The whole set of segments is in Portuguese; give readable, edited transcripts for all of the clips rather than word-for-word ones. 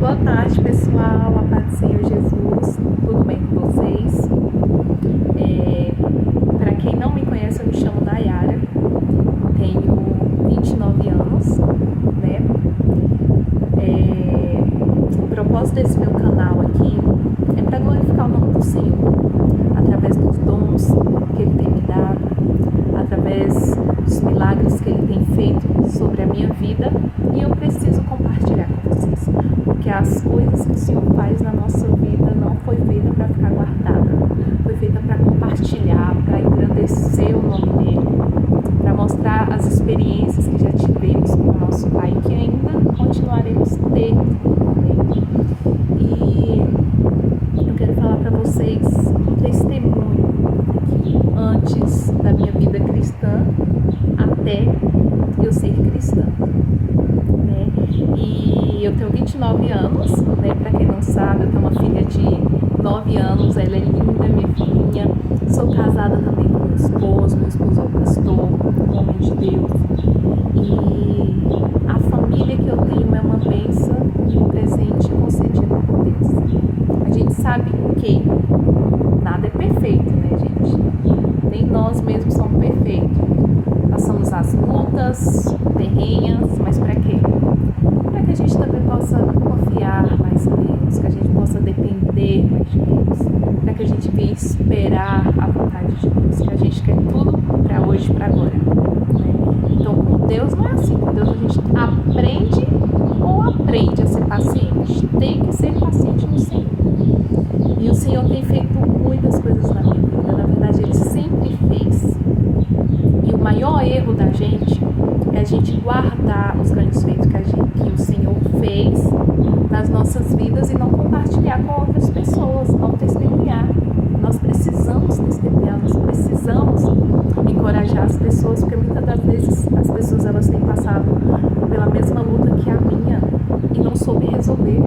Boa tarde, pessoal. A paz do Senhor Jesus. Tudo bem com vocês? Para quem não me conhece, eu me chamo Nayara. Tenho 29 anos, né? O propósito desse meu canal aqui é para glorificar o nome do Senhor, através dos dons que Ele tem me dado, através dos milagres que Ele tem feito sobre a minha vida, e eu preciso compartilhar com vocês, porque as coisas que o Senhor faz na nossa vida não foi feita para ficar guardada, foi feita para compartilhar, para engrandecer o nome dEle, para mostrar as experiências que já tivemos com o nosso Pai, que ainda continuaremos tendo. E eu quero falar para vocês um testemunho que antes da minha vida cristã, até eu ser cristã, né? E eu tenho 29 anos, né? Para quem não sabe, eu tenho uma filha de 9 anos, ela é linda, minha filhinha. Sou casada também com meu esposo é um pastor, um homem de Deus. E a família que eu tenho é uma bênção e um presente concedido por Deus. A gente sabe que nada é perfeito, né, gente? Nem nós mesmos somos perfeitos. Passamos as lutas, terrenhas, mas para quê? Para que a gente também possa confiar mais em Deus, que a gente possa depender mais de Deus, para que a gente venha esperar a vontade de Deus, que a gente quer tudo para hoje, para agora, né? Então, com Deus não é assim. Com Deus a gente aprende a ser paciente. Tem que ser paciente no Senhor. E o Senhor tem feito muitas coisas na minha vida. Na verdade, Ele sempre fez. E o maior erro da gente é a gente guardar os grandes feitos que o Senhor fez nas nossas vidas e não compartilhar com outras pessoas, não testemunhar. Nós precisamos testemunhar, nós precisamos encorajar as pessoas, porque muitas das vezes as pessoas elas têm passado pela mesma luta que a minha e não soube resolver.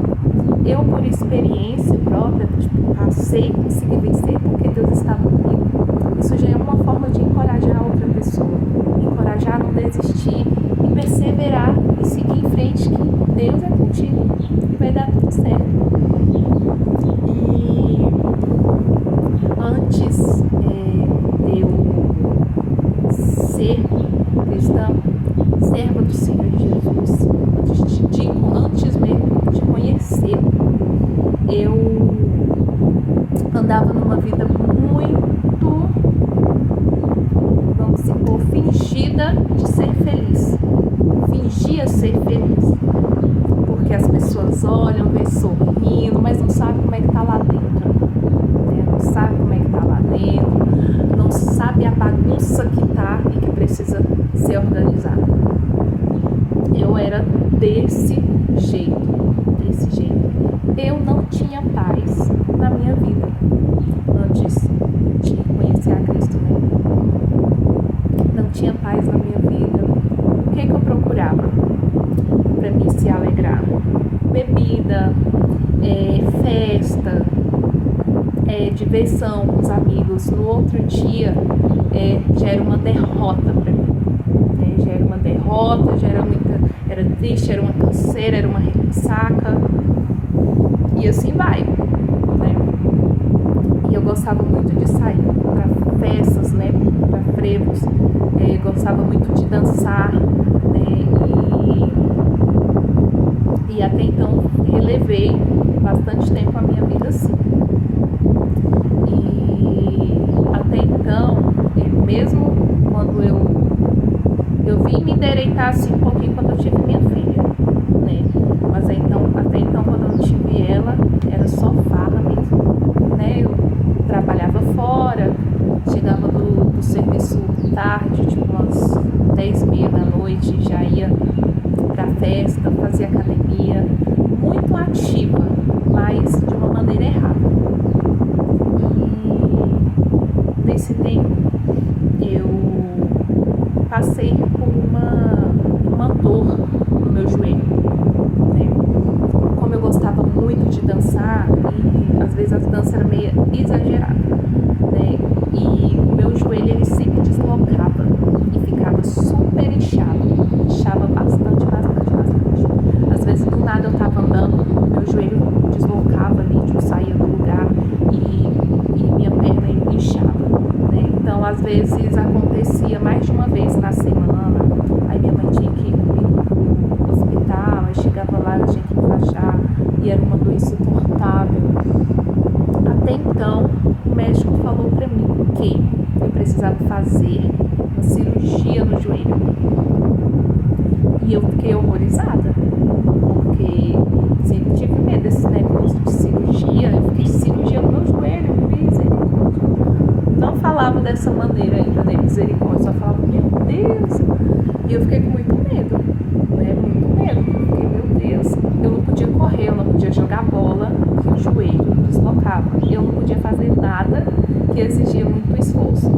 Eu, por experiência própria, passei, consegui vencer porque Deus estava comigo. Isso já é uma forma de encorajar a outra pessoa, encorajar a não desistir e perseverar e seguir em frente, que Deus é contigo e vai dar tudo certo. E antes de eu ser cristã, serva do Senhor Jesus, antes mesmo de conhecer, eu andava numa vida muito, vamos supor, fingida de ser feliz. Fingia ser feliz. Porque as pessoas olham, vê sorrindo, mas não sabem como é que tá lá dentro, né? Não sabe como é que tá lá dentro, não sabe a bagunça que tá e que precisa ser organizada. Eu era desse jeito. Eu não tinha paz na minha vida antes de conhecer a Cristo, né? Não tinha paz na minha vida. O que eu procurava para mim se alegrar? Bebida, festa, diversão com os amigos. No outro dia já era uma derrota para mim, né? Já era uma derrota, era triste, era uma canseira, era uma ressaca, e assim vai, né? E eu gostava muito de sair para festas, né? Para frevos, gostava muito de dançar, né? E até então relevei bastante tempo a minha vida assim. E até então, mesmo quando eu vim me endireitar assim um pouquinho quando eu tive minha filha, né? Mas até então quando eu não tive ela, era só farra mesmo, né? Eu trabalhava fora, chegava do serviço tarde, tipo umas 10h30 da noite, já ia pra festa, fazia academia, muito ativa, mas de uma maneira errada. E nesse tempo eu passei por uma dor no meu joelho, né? Como eu gostava muito de dançar, e às vezes as danças eram meio exageradas, né? E o meu joelho ele sempre deslocava e ficava super inchado, inchava bastante. Às vezes do nada eu tava andando, meu joelho joelho deslocava ali, tipo, saía do lugar e minha perna inchava, né? Então, às vezes acontecia mais de uma vez na semana, aí minha mãe tinha que ir comigo pro hospital, aí chegava lá, eu tinha que enfaixar, e era uma dor insuportável. Até então, o médico falou pra mim que eu precisava fazer uma cirurgia no joelho. E eu fiquei horrorizada, porque sempre tive medo desse negócio de cirurgia. Eu fiquei cirurgia no meu joelho, misericórdia. Não falava dessa maneira ainda, né, misericórdia, só falava, meu Deus. E eu fiquei com muito medo, né, muito medo, porque, meu Deus, eu não podia correr, eu não podia jogar bola, porque o joelho deslocava. Eu não podia fazer nada que exigia muito esforço.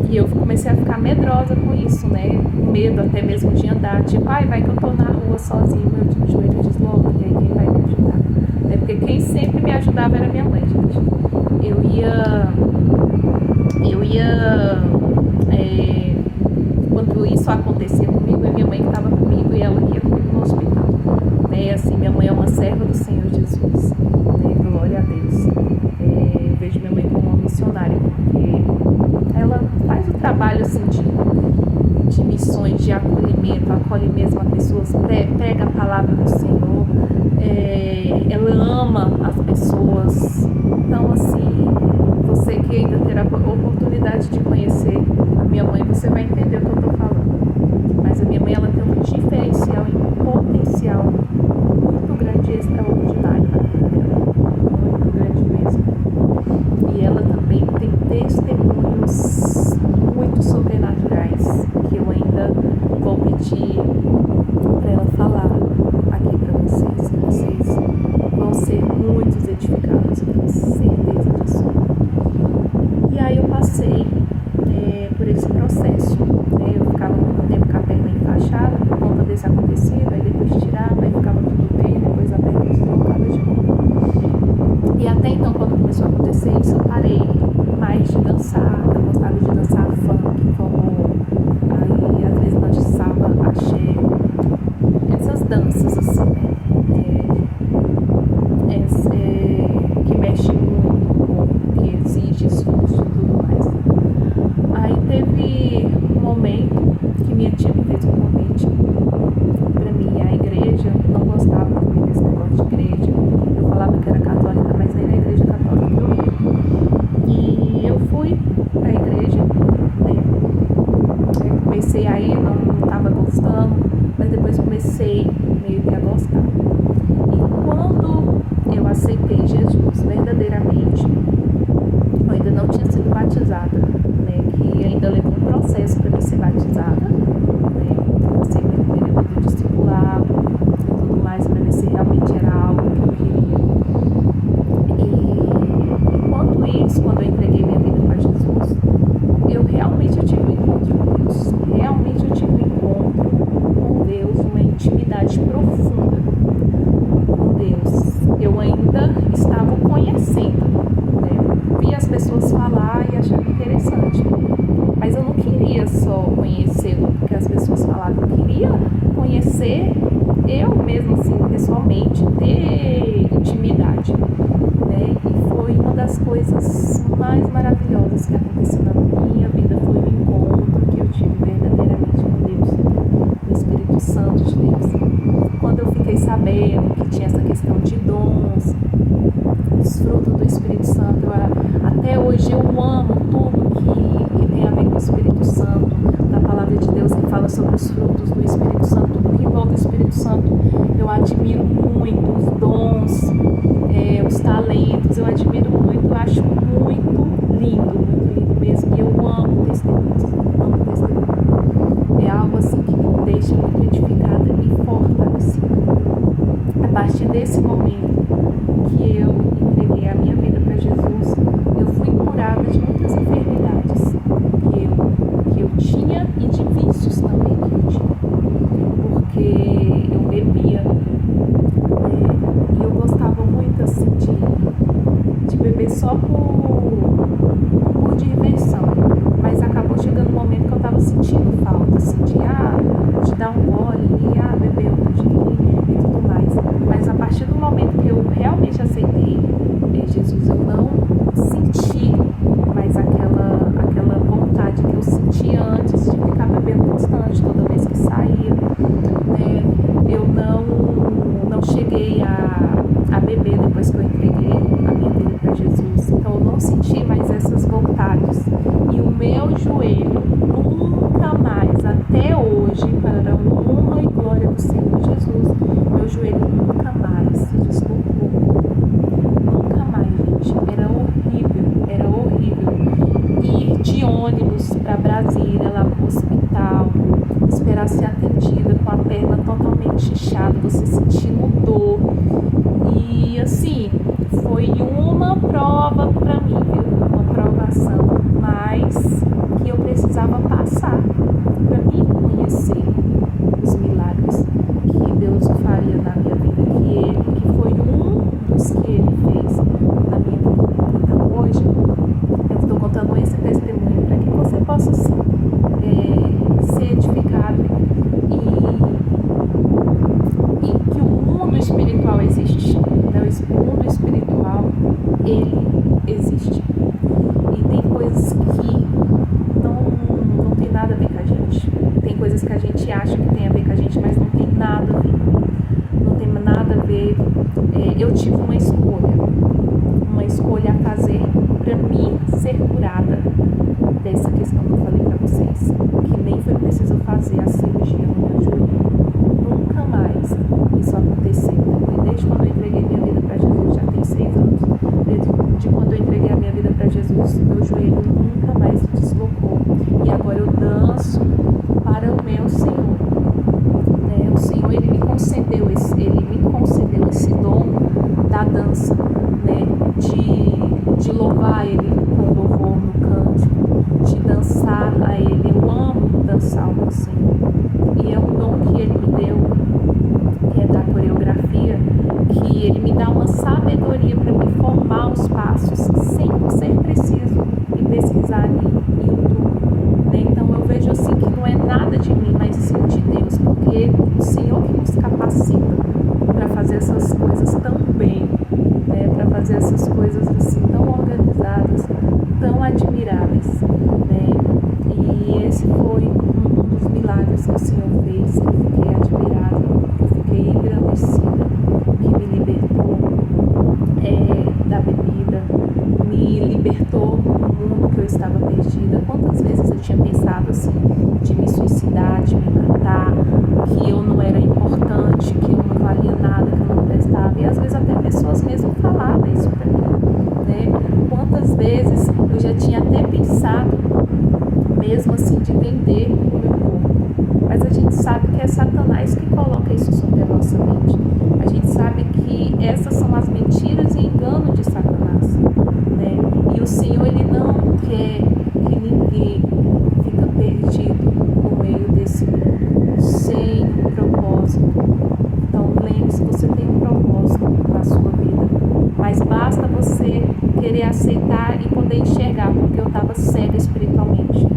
E eu comecei a ficar medrosa com isso, né? Medo até mesmo de andar. Tipo, ai, vai que eu tô na rua sozinho, meu joelho desloca, e aí quem vai me ajudar? É porque quem sempre me ajudava era minha mãe, gente. Quando isso acontecia comigo, é minha mãe que estava comigo e ela que ia comigo no hospital. Né? Assim, minha mãe é uma serva do Senhor Jesus. Né? Glória a Deus. Eu vejo minha mãe como uma missionária, porque ela faz o trabalho assim de missões, de acolhimento, acolhe mesmo as pessoas, prega a palavra do Senhor, ela ama as pessoas. Então, assim, você que ainda terá a oportunidade de conhecer a minha mãe, você vai entender o que eu estou falando. Mas a minha mãe, ela tem um diferencial e um potencial muito grande e extraordinário na vida dela, muito grande mesmo. E ela também tem testemunhos muito sobrenaturais que eu ainda vou pedir para ela falar aqui para vocês, que vocês vão ser muito edificados, eu tenho certeza disso. E aí eu passei por esse processo, né? Eu ficava muito tempo com a perna enfaixada por conta desse acontecido, aí depois tirava, aí ficava tudo bem, depois a perna deslocava de novo. E até então, quando começou a acontecer isso, eu parei mais de dançar, eu gostava de dançar funk, forró, aí às vezes nós dançava axé, essas danças assim, né? Que mexe muito com o corpo, que exige esforço e tudo mais. Aí teve um momento que minha tia me fez um convite pra mim ir à igreja. Não gostava também desse negócio de igreja. Eu falava que era católica, mas nem na igreja católica eu ia. E eu fui pra igreja, né? Comecei a ir, não tava gostando, mas depois comecei meio que a gostar. E quando eu aceitei Jesus verdadeiramente, eu ainda não tinha sido batizada, né? Que ainda levou um processo para mim ser batizada, né? Passei pelo período do discipulado e tudo mais para ver se realmente era algo que eu queria. E enquanto isso, quando eu entreguei minha vida para Jesus, eu tive um encontro com Deus. Realmente eu tive um encontro com Deus, uma intimidade profunda com Deus. Eu ainda estava conhecendo, né? Via as pessoas falar e achava interessante, mas eu não queria só conhecê-lo porque as pessoas falavam, eu queria conhecer eu mesmo, assim, pessoalmente, ter intimidade, né? E foi uma das coisas mais maravilhosas que aconteceu na minha vida, foi o encontro que eu tive verdadeiramente com Deus, o Espírito Santo de Deus. Quando eu fiquei sabendo que tinha essa questão de dons, os frutos do Espírito Santo, até hoje eu amo tudo que tem a ver com o Espírito Santo, da palavra de Deus que fala sobre os frutos do Espírito Santo, tudo que envolve o Espírito Santo, eu admiro muito os dons, os talentos, eu admiro muito, eu acho muito lindo mesmo, e eu amo testemunhos, amo testemunho. É algo assim que me deixa muito edificada e fortalecida. A partir desse momento que eu entreguei a minha vida para Jesus, eu fui curada de muitas enfermidades que eu tinha e de vícios também que eu tinha, porque eu bebia, e eu gostava muito assim de beber só por diversão, mas acabou chegando um momento que eu estava sentindo falta, assim, de dar um gole ali, beber outro dia e tudo mais. Mas a partir momento que eu realmente aceitei Jesus, eu não senti mais aquela vontade que eu sentia antes de ficar bebendo constante toda vez que saía, né? Eu não cheguei a beber depois que eu entreguei a minha vida para Jesus, então eu não senti mais essas vontades, e o meu joelho nunca mais, até hoje, para a honra e glória do Senhor Jesus, meu joelho nunca mais se deslocou, nunca mais, gente. Era horrível ir de ônibus para Brasília, lá pro hospital, esperar ser atendida com a perna totalmente inchada, você sentindo dor. E assim, foi uma prova para mim, viu? Uma provação, mas que eu precisava passar para mim conhecer os milagres que Deus faria na minha vida, que foi um dos que Ele fez na minha vida. Então hoje eu estou contando esse testemunho para que você possa sim, ser edificado e que o mundo espiritual existe. Então esse mundo espiritual, ele existe. E tem coisas que não tem nada a ver com a gente. Tem coisas que a gente acha que tem a ver com a gente, mas não tem nada a ver. Não tem nada a ver. Eu tive uma escolha a fazer para mim ser curada dessa questão que eu falei para vocês, que nem foi preciso fazer a cirurgia no meu joelho. Nunca mais isso aconteceu. Desde quando eu entreguei minha vida para Jesus, já tem 6 anos. Desde quando eu entreguei a minha vida para Jesus, meu joelho nunca mais se deslocou. E agora eu danço para o meu Senhor. O Senhor, Ele me concedeu esse dom da dança, né? De louvar Ele com louvor no cântico, de dançar a Ele. Eu amo dançar ao meu Senhor. E é um dom que Ele me deu, que é da coreografia, que Ele me dá uma sabedoria para me formar os passos sem ser preciso e pesquisar em YouTube. Né? Então eu vejo assim que não é nada de mim, mas sim de Deus, porque o Senhor que nos capacita para fazer essas coisas tão bem, né? Para fazer essas coisas assim tão organizadas, tão admiráveis. Né? E esse foi um dos milagres que o Senhor fez, que eu fiquei admirada, que eu fiquei engrandecida, que me libertou da bebida, me libertou do mundo que eu estava perdida. Quantas vezes eu tinha pensado assim, de me suicidar, de me matar, que eu não era importante, que eu não valia nada, que eu não prestava, e às vezes até pessoas mesmo falavam isso pra mim, né? Quantas vezes eu já tinha até pensado, mesmo assim, de vender o meu corpo, mas a gente sabe que é Satanás que coloca isso sobre a nossa mente. A gente sabe que essas são as mentiras e engano de Satanás, né? E o Senhor, Ele não quer que ninguém fica perdido no meio desse mundo, sem um propósito. Então lembre-se, você tem um propósito na sua vida, mas basta você querer aceitar e poder enxergar, porque eu estava cega espiritualmente.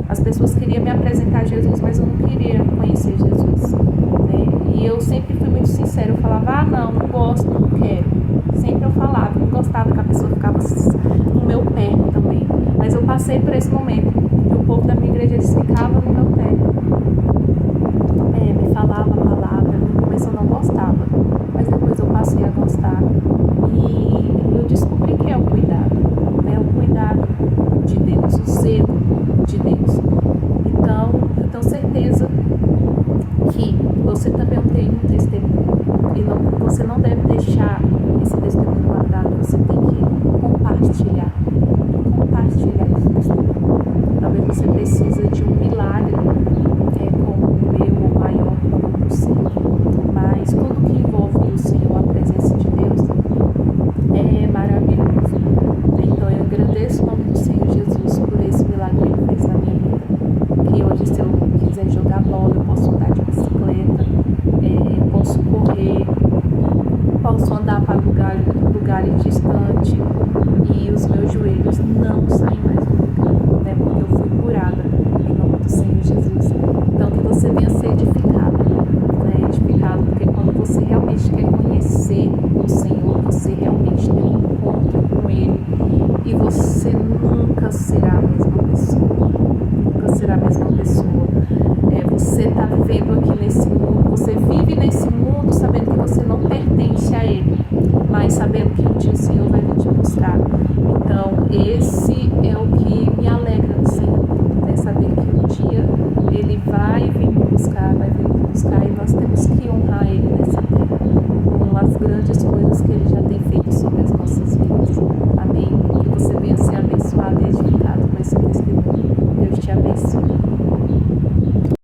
As pessoas queriam me apresentar a Jesus, mas eu não queria conhecer Jesus, né? E eu sempre fui muito sincera, eu falava, não gosto, não quero. Sempre eu falava, não gostava que a pessoa ficava no meu pé também. Mas eu passei por esse momento, que o povo da minha igreja, eles ficavam no meu pé. Me falava a palavra, no começo eu não gostava, mas depois eu passei a gostar. E eu descobri que é o cuidado, né? O cuidado de Deus, o zelo de Deus. Então, eu tenho certeza que você também tem um testemunho e você não deve deixar esse testemunho guardado, você tem que compartilhar esse testemunho. Talvez você precise de um milagre, como o meu ou maior, como o Senhor, mas tudo que envolve o Senhor, a presença de Deus, é maravilhoso. Então eu agradeço o nome do Senhor Jesus por esse milagre que Ele fez na minha vida. Que hoje, se eu quiser jogar bola, eu posso andar de bicicleta, posso correr, posso andar para lugares distantes, e os meus joelhos não saem mais do lugar, né? Porque eu fui curada em nome do Senhor Jesus. Então que você venha ser edificado, né? Edificado, porque quando você realmente quer conhecer esse é o que me alegra no Senhor, é saber que um dia Ele vai vir me buscar, e nós temos que honrar Ele nessa terra, com as grandes coisas que Ele já tem feito sobre